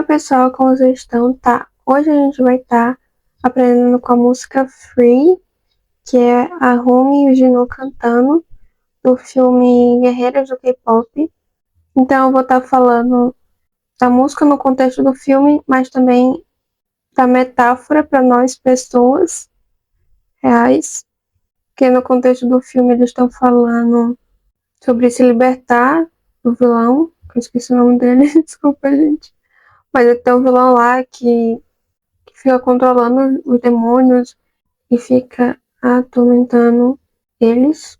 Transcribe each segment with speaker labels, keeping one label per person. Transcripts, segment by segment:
Speaker 1: Oi pessoal, como vocês estão? Tá, hoje a gente vai estar aprendendo com a música Free, que é a Rumi e o Jinu cantando do filme Guerreiras do K-Pop. Então eu vou estar falando da música no contexto do filme, mas também da metáfora para nós pessoas reais, que no contexto do filme eles estão falando sobre se libertar do vilão, que eu esqueci o nome dele, desculpa gente. Mas tem um vilão lá que fica controlando os demônios e fica atormentando eles.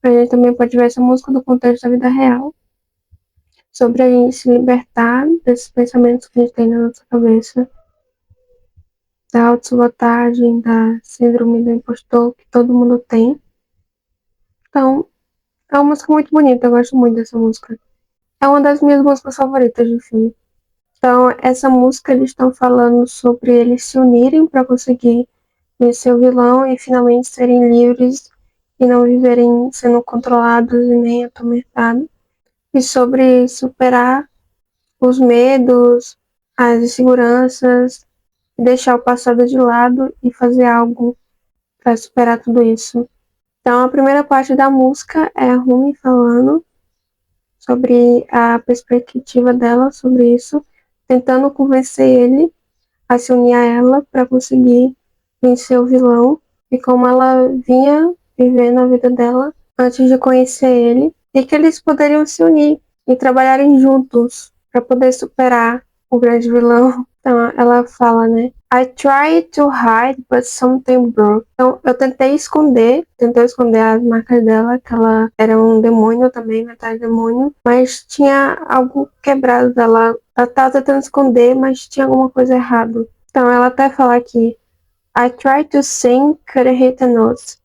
Speaker 1: A gente também pode ver essa música do contexto da vida real, sobre a gente se libertar desses pensamentos que a gente tem na nossa cabeça, da autossabotagem, da síndrome do impostor que todo mundo tem. Então, é uma música muito bonita, eu gosto muito dessa música. É uma das minhas músicas favoritas do filme. Então, essa música eles estão falando sobre eles se unirem para conseguir vencer o vilão e finalmente serem livres e não viverem sendo controlados e nem atormentados. E sobre superar os medos, as inseguranças, deixar o passado de lado e fazer algo para superar tudo isso. Então, a primeira parte da música é a Rumi falando sobre a perspectiva dela sobre isso, tentando convencer ele a se unir a ela para conseguir vencer o vilão e como ela vinha vivendo a vida dela antes de conhecer ele e que eles poderiam se unir e trabalharem juntos para poder superar o grande vilão. Então ela fala, né? I tried to hide, but something broke. Então eu tentei esconder as marcas dela, que ela era um demônio também, metade demônio, mas tinha algo quebrado dela. Ela estava tentando esconder, mas tinha alguma coisa errada. Então ela até fala aqui, I tried to sing, couldn't hit the notes.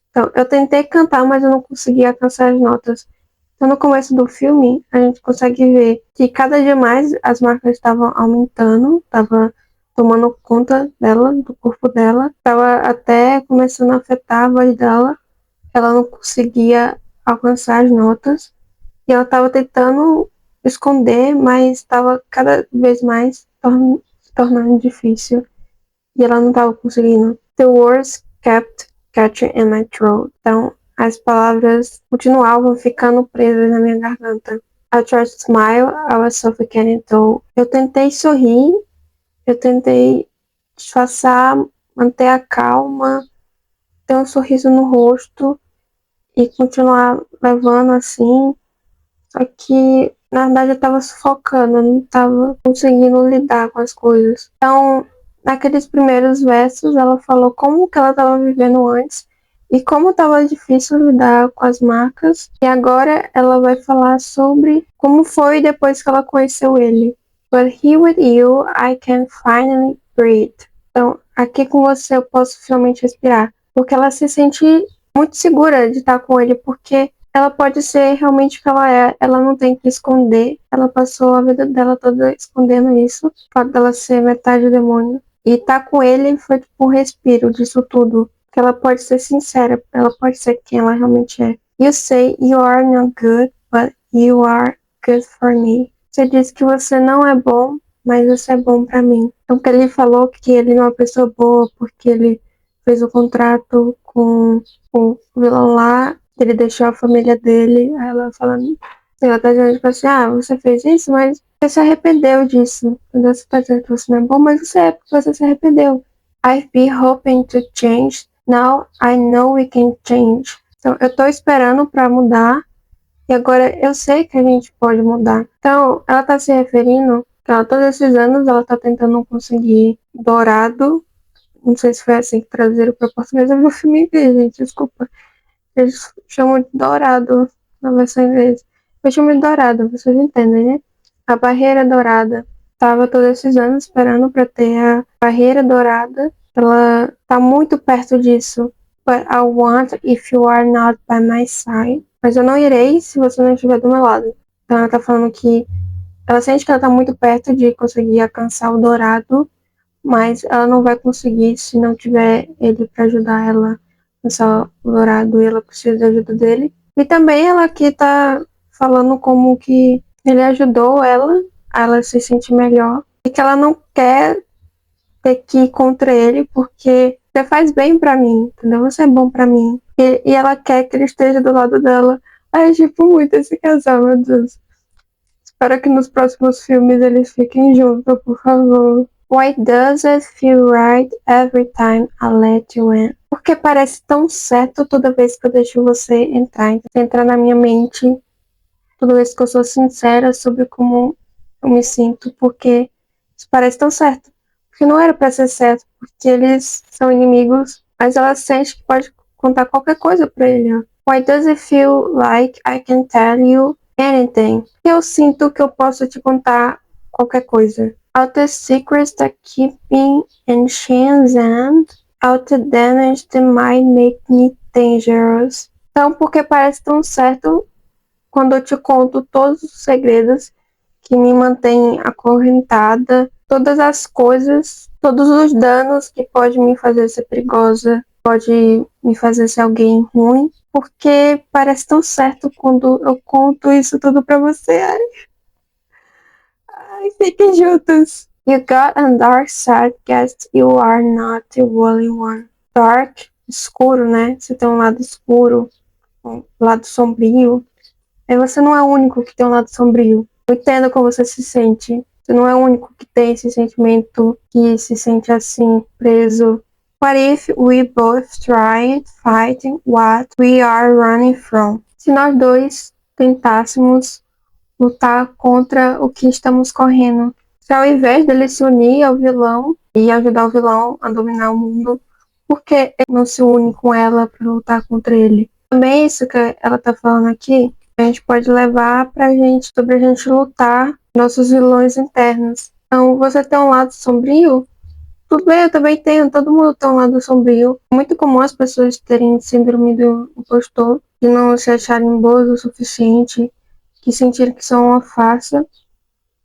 Speaker 1: Então eu tentei cantar, mas eu não conseguia alcançar as notas. Então, no começo do filme, a gente consegue ver que cada dia mais as marcas estavam aumentando, estavam tomando conta dela, do corpo dela, estava até começando a afetar a voz dela. Ela não conseguia alcançar as notas e ela estava tentando esconder, mas estava cada vez mais se tornando difícil e ela não estava conseguindo. The words kept catching in my throat. Então, as palavras continuavam ficando presas na minha garganta. I tried to smile, I was suffocating though. Eu tentei sorrir, eu tentei disfarçar, manter a calma, ter um sorriso no rosto e continuar levando assim. Só que, na verdade, eu tava sufocando, eu não tava conseguindo lidar com as coisas. Então, naqueles primeiros versos, ela falou como que ela tava vivendo antes e como estava difícil lidar com as marcas. E agora ela vai falar sobre como foi depois que ela conheceu ele. But here with you, I can finally breathe. Então, aqui com você eu posso finalmente respirar. Porque ela se sente muito segura de estar com ele, porque ela pode ser realmente o que ela é. Ela não tem que esconder. Ela passou a vida dela toda escondendo isso. O fato dela ser metade demônio. E estar com ele foi tipo um respiro disso tudo. Que ela pode ser sincera, ela pode ser quem ela realmente é. You say you are not good, but you are good for me. Você diz que você não é bom, mas você é bom pra mim. Então que ele falou que ele não é uma pessoa boa porque ele fez o contrato com o vilão lá, ele deixou a família dele. Aí ela falando, ela tá dizendo tipo assim, você fez isso, mas você se arrependeu disso. Entendeu? Você tá dizendo que você não é bom, mas você é porque você se arrependeu. I've been hoping to change. Now I know we can change. Então, eu tô esperando pra mudar. E agora eu sei que a gente pode mudar. Então, ela tá se referindo que ela, todos esses anos ela tá tentando conseguir dourado. Não sei se foi assim que traduziram pra português. Eu vi o filme em inglês, gente. Desculpa. Eles chamam de dourado na versão inglesa. Eu chamo de dourado, vocês entendem, né? A barreira dourada. Tava todos esses anos esperando pra ter a barreira dourada. Ela tá muito perto disso. But I want if you are not by my side. Mas eu não irei se você não estiver do meu lado. Então ela tá falando que ela sente que ela tá muito perto de conseguir alcançar o dourado, mas ela não vai conseguir se não tiver ele pra ajudar ela a alcançar o dourado e ela precisa da ajuda dele. E também ela aqui tá falando como que ele ajudou ela a ela se sentir melhor e que ela não quer ter que ir contra ele porque você faz bem pra mim, entendeu? Você é bom pra mim. E ela quer que ele esteja do lado dela. Ai, tipo, muito esse casal, meu Deus. Espero que nos próximos filmes eles fiquem juntos, por favor. Why does it feel right every time I let you in? Porque parece tão certo toda vez que eu deixo você entrar na minha mente, toda vez que eu sou sincera sobre como eu me sinto, porque isso parece tão certo. Porque não era pra ser certo, porque eles são inimigos, mas ela sente que pode contar qualquer coisa pra ele. Ó. Why does it feel like I can tell you anything? Eu sinto que eu posso te contar qualquer coisa. All the secrets that keep me in chains and all the damage that might make me dangerous. Então, porque parece tão certo quando eu te conto todos os segredos que me mantêm acorrentada, todas as coisas, todos os danos que pode me fazer ser perigosa, pode me fazer ser alguém ruim, porque parece tão certo quando eu conto isso tudo pra você. Ai, fiquem juntos. You got a dark side, guess you are not the only one. Dark, escuro, né? Você tem um lado escuro, um lado sombrio. Aí você não é o único que tem um lado sombrio. Eu entendo como você se sente. Você não é o único que tem esse sentimento, que se sente assim, preso. What if we both tried fighting what we are running from? Se nós dois tentássemos lutar contra o que estamos correndo. Se ao invés dele se unir ao vilão e ajudar o vilão a dominar o mundo, por que ele não se une com ela para lutar contra ele? Também isso que ela tá falando aqui, a gente pode levar sobre a gente lutar nossos vilões internos. Então, você tem um lado sombrio? Tudo bem, eu também tenho, todo mundo tem um lado sombrio. É muito comum as pessoas terem síndrome do impostor, de não se acharem boas o suficiente, que sentirem que são uma farsa.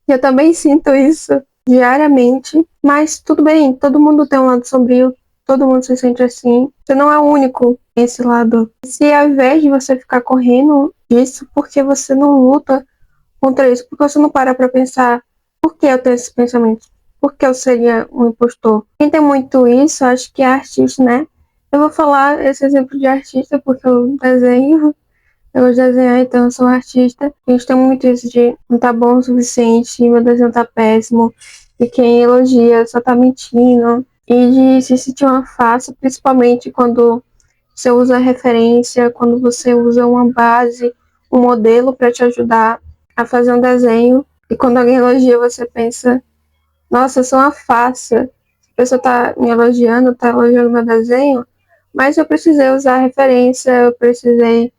Speaker 1: Eu também sinto isso diariamente, mas tudo bem, todo mundo tem um lado sombrio, todo mundo se sente assim. Você não é o único nesse lado. Se ao invés de você ficar correndo disso, por que você não luta contra isso? Porque você não para pra pensar, por que eu tenho esse pensamento? Por que eu seria um impostor? Quem tem muito isso, acho que é artista, né? Eu vou falar esse exemplo de artista porque eu desenho. Eu gosto de desenhar, então eu sou artista. A gente tem muito isso de não tá bom o suficiente, meu desenho tá péssimo. E quem elogia só tá mentindo. E de se sentir uma farsa, principalmente quando você usa referência, quando você usa uma base, um modelo para te ajudar a fazer um desenho. E quando alguém elogia, você pensa, nossa, eu sou uma farsa. A pessoa tá me elogiando, tá elogiando meu desenho, mas eu precisei usar referência, eu precisei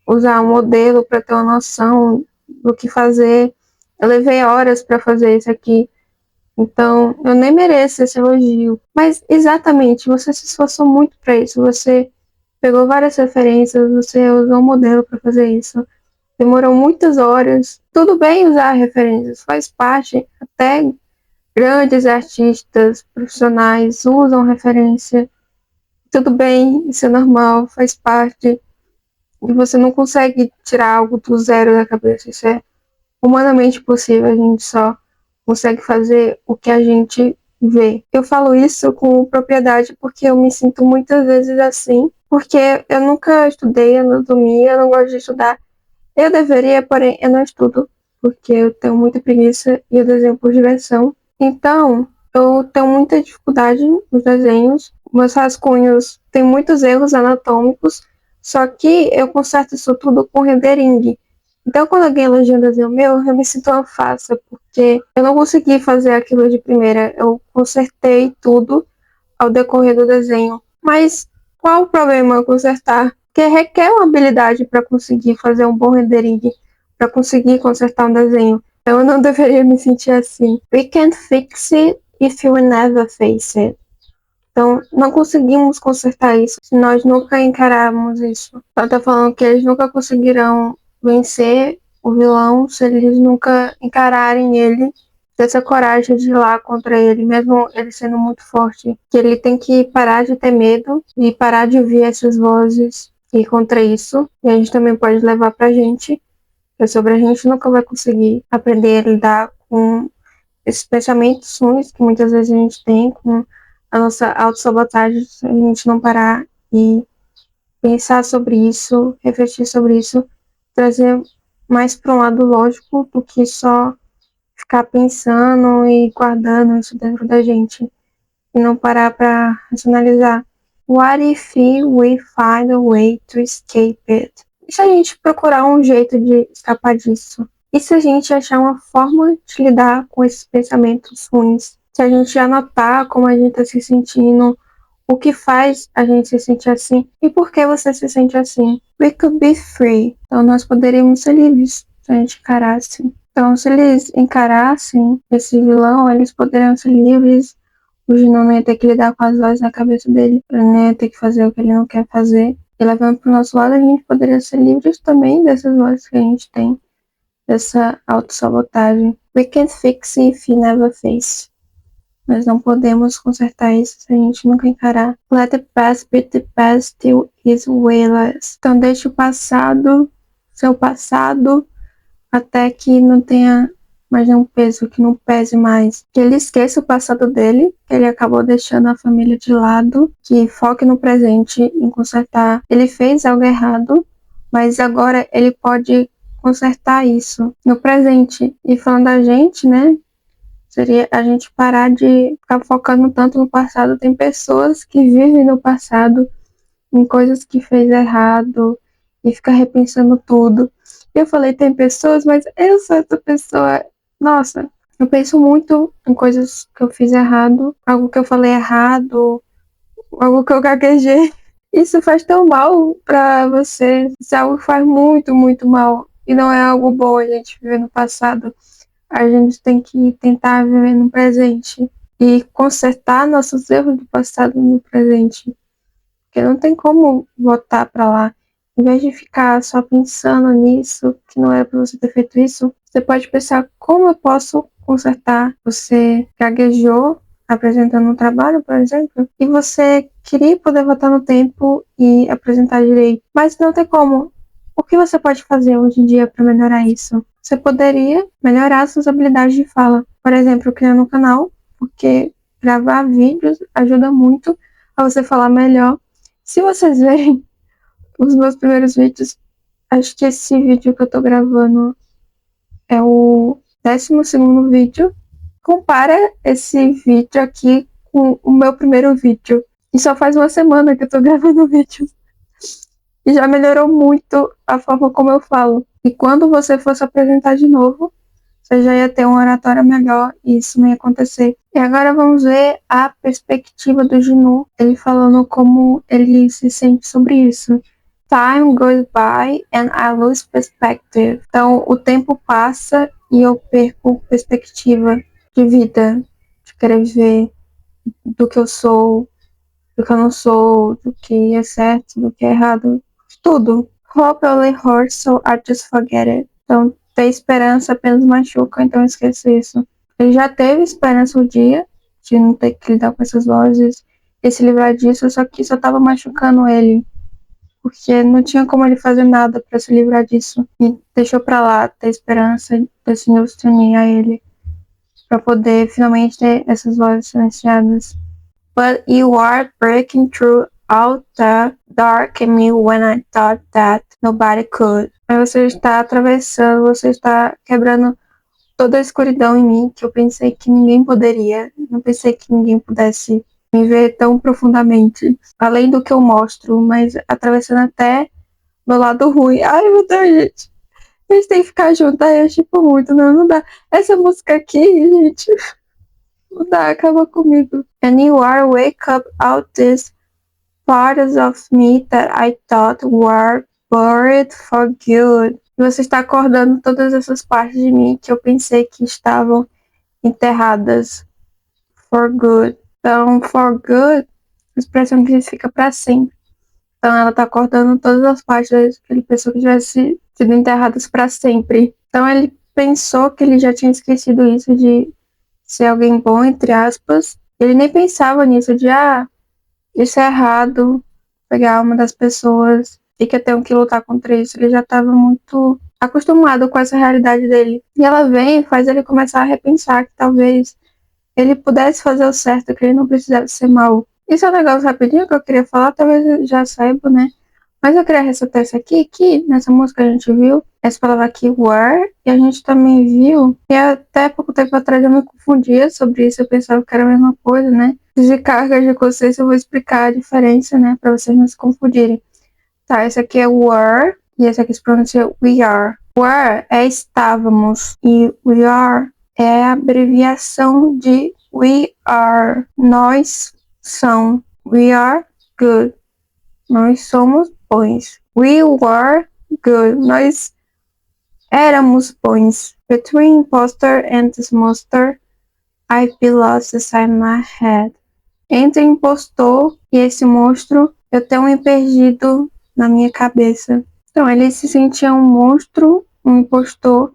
Speaker 1: usar um modelo para ter uma noção do que fazer. Eu levei horas para fazer isso aqui, então eu nem mereço esse elogio. Mas exatamente, você se esforçou muito para isso. Você pegou várias referências, você usou um modelo para fazer isso. Demorou muitas horas. Tudo bem usar referências, faz parte. Até grandes artistas profissionais usam referência. Tudo bem, isso é normal, faz parte. E você não consegue tirar algo do zero da cabeça. Isso é humanamente possível. A gente só consegue fazer o que a gente vê. Eu falo isso com propriedade porque eu me sinto muitas vezes assim. Porque eu nunca estudei anatomia, eu não gosto de estudar. Eu deveria, porém, eu não estudo. Porque eu tenho muita preguiça e eu desenho por diversão. Então, eu tenho muita dificuldade nos desenhos. Meus rascunhos têm muitos erros anatômicos. Só que eu conserto isso tudo com rendering. Então, quando alguém elogia um desenho meu, eu me sinto uma farsa, porque eu não consegui fazer aquilo de primeira. Eu consertei tudo ao decorrer do desenho. Mas qual o problema consertar? Porque requer uma habilidade para conseguir fazer um bom rendering, para conseguir consertar um desenho. Então, eu não deveria me sentir assim. We can't fix it if you never face it. Então, não conseguimos consertar isso se nós nunca encararmos isso. Ela tá falando que eles nunca conseguirão vencer o vilão se eles nunca encararem ele, ter essa coragem de ir lá contra ele, mesmo ele sendo muito forte. Que ele tem que parar de ter medo e parar de ouvir essas vozes e ir contra isso. E a gente também pode levar pra gente, que sobre a gente nunca vai conseguir aprender a lidar com esses pensamentos ruins que muitas vezes a gente tem com a nossa autossabotagem, se a gente não parar e pensar sobre isso, refletir sobre isso, trazer mais para um lado lógico do que só ficar pensando e guardando isso dentro da gente e não parar para racionalizar. What if we find a way to escape it? E se a gente procurar um jeito de escapar disso? E se a gente achar uma forma de lidar com esses pensamentos ruins? Se a gente anotar como a gente está se sentindo, o que faz a gente se sentir assim e por que você se sente assim? We could be free. Então nós poderíamos ser livres se a gente encarasse. Então se eles encarassem esse vilão, eles poderiam ser livres. O Gino não ia ter que lidar com as vozes na cabeça dele. Ele não ia ter que fazer o que ele não quer fazer. E levando pro nosso lado, a gente poderia ser livres também dessas vozes que a gente tem. Dessa autossabotagem. We can't fix it if you never face. Nós não podemos consertar isso se a gente nunca encarar. Let the past be the past till it's weightless. Então deixe o passado, seu passado, até que não tenha mais nenhum peso, que não pese mais. Que ele esqueça o passado dele, que ele acabou deixando a família de lado, que foque no presente, em consertar. Ele fez algo errado, mas agora ele pode consertar isso no presente. E falando da gente, né? Seria a gente parar de ficar focando tanto no passado. Tem pessoas que vivem no passado, em coisas que fez errado, e fica repensando tudo. Eu falei tem pessoas, mas eu sou essa pessoa. Nossa, eu penso muito em coisas que eu fiz errado, algo que eu falei errado, algo que eu gaguejei. Isso faz tão mal pra você. Isso é algo que faz muito, muito mal. E não é algo bom a gente viver no passado. A gente tem que tentar viver no presente e consertar nossos erros do passado no presente. Porque não tem como voltar para lá. Em vez de ficar só pensando nisso, que não era para você ter feito isso, você pode pensar como eu posso consertar. Você gaguejou apresentando um trabalho, por exemplo, e você queria poder voltar no tempo e apresentar direito, mas não tem como. O que você pode fazer hoje em dia para melhorar isso? Você poderia melhorar suas habilidades de fala. Por exemplo, criando um canal, porque gravar vídeos ajuda muito a você falar melhor. Se vocês verem os meus primeiros vídeos, acho que esse vídeo que eu tô gravando é o 12º vídeo. Compara esse vídeo aqui com o meu primeiro vídeo. E só faz uma semana que eu tô gravando vídeo. E já melhorou muito a forma como eu falo. E quando você for se apresentar de novo, você já ia ter uma oratória melhor e isso não ia acontecer. E agora vamos ver a perspectiva do Gnu, ele falando como ele se sente sobre isso. Time goes by and I lose perspective. Então, o tempo passa e eu perco perspectiva de vida, de querer viver, do que eu sou, do que eu não sou, do que é certo, do que é errado, de tudo. Hope only hurts, so I just forget it. Então, ter esperança apenas machuca, então eu esqueço isso. Ele já teve esperança um dia de não ter que lidar com essas vozes e se livrar disso, só que isso tava machucando ele. Porque não tinha como ele fazer nada para se livrar disso. E deixou pra lá ter esperança, decidiu se unir a ele. Pra poder finalmente ter essas vozes silenciadas. But you are breaking through all the dark in me when I thought that nobody could. Mas você está atravessando, você está quebrando toda a escuridão em mim que eu pensei que ninguém poderia. Não pensei que ninguém pudesse me ver tão profundamente, além do que eu mostro, mas atravessando até meu lado ruim. Ai, meu Deus, gente. A gente tem que ficar junto. Ai, eu tipo muito, não dá. Essa música aqui, gente, não dá, acaba comigo. And you are wake up all these parts of me that I thought were buried for good. E você está acordando todas essas partes de mim que eu pensei que estavam enterradas for good. Então, for good, expressão que significa para sempre. Então, ela está acordando todas as partes que ele pensou que tivesse sido enterradas para sempre. Então, ele pensou que ele já tinha esquecido isso de ser alguém bom, entre aspas. Ele nem pensava nisso, de, isso é errado, pegar a alma das pessoas e que eu tenho que lutar contra isso. Ele já estava muito acostumado com essa realidade dele. E ela vem e faz ele começar a repensar que talvez ele pudesse fazer o certo, que ele não precisava ser mau. Isso é um negócio rapidinho que eu queria falar, talvez eu já saiba, né? Mas eu queria ressaltar isso aqui, que nessa música a gente viu essa palavra aqui, were, e a gente também viu, e até pouco tempo atrás eu me confundia sobre isso, eu pensava que era a mesma coisa, né? De cargas de consciência eu vou explicar a diferença, né? Pra vocês não se confundirem. Tá, esse aqui é were, e esse aqui se pronuncia we are. Were é estávamos, e we are é a abreviação de we are. Nós são. We are good. Nós somos bons. We were good. Nós éramos bons. Between imposter and this monster, I've been lost inside my head. Entre impostor e esse monstro, eu tenho me perdido na minha cabeça. Então, ele se sentia um monstro, um impostor,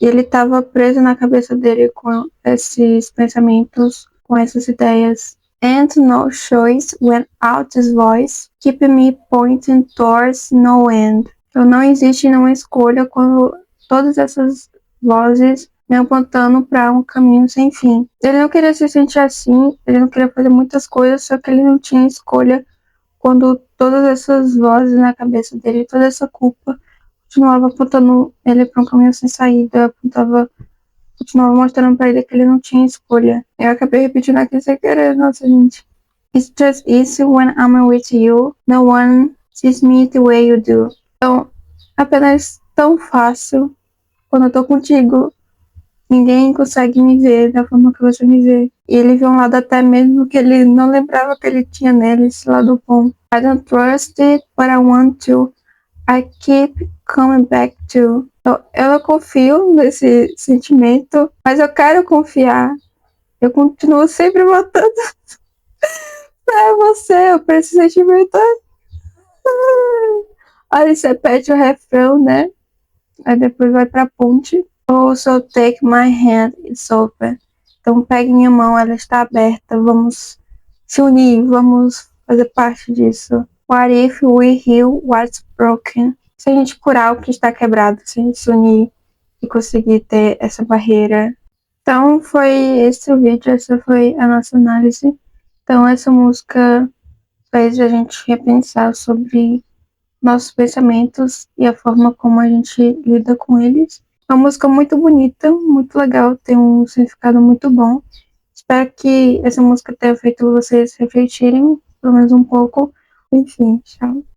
Speaker 1: e ele estava preso na cabeça dele com esses pensamentos, com essas ideias. And no choice went out his voice, keep me pointing towards no end. Então não existe nenhuma escolha quando todas essas vozes me apontando para um caminho sem fim. Ele não queria se sentir assim, ele não queria fazer muitas coisas, só que ele não tinha escolha quando todas essas vozes na cabeça dele, toda essa culpa, continuava apontando ele para um caminho sem saída, continuava mostrando para ele que ele não tinha escolha. Eu acabei repetindo aqui sem querer, nossa gente. It's just easy when I'm with you, no one sees me the way you do. Então, apenas tão fácil quando eu tô contigo. Ninguém consegue me ver da forma que você me vê. E ele viu um lado até mesmo que ele não lembrava que ele tinha nele, esse lado bom. I don't trust it, but I want to. I keep coming back to. Então, eu não confio nesse sentimento, mas eu quero confiar. Eu continuo sempre voltando pra você, pra esse sentimento. Aí você repete o refrão, né? Aí depois vai pra ponte. Oh, so take my hand, it's open. Então pegue minha mão, ela está aberta. Vamos se unir, vamos fazer parte disso. What if we heal what's broken? Se a gente curar o que está quebrado, se a gente se unir e conseguir ter essa barreira. Então foi esse o vídeo, essa foi a nossa análise. Então essa música fez a gente repensar sobre nossos pensamentos e a forma como a gente lida com eles. É uma música muito bonita, muito legal, tem um significado muito bom. Espero que essa música tenha feito vocês refletirem, pelo menos um pouco. Enfim, tchau.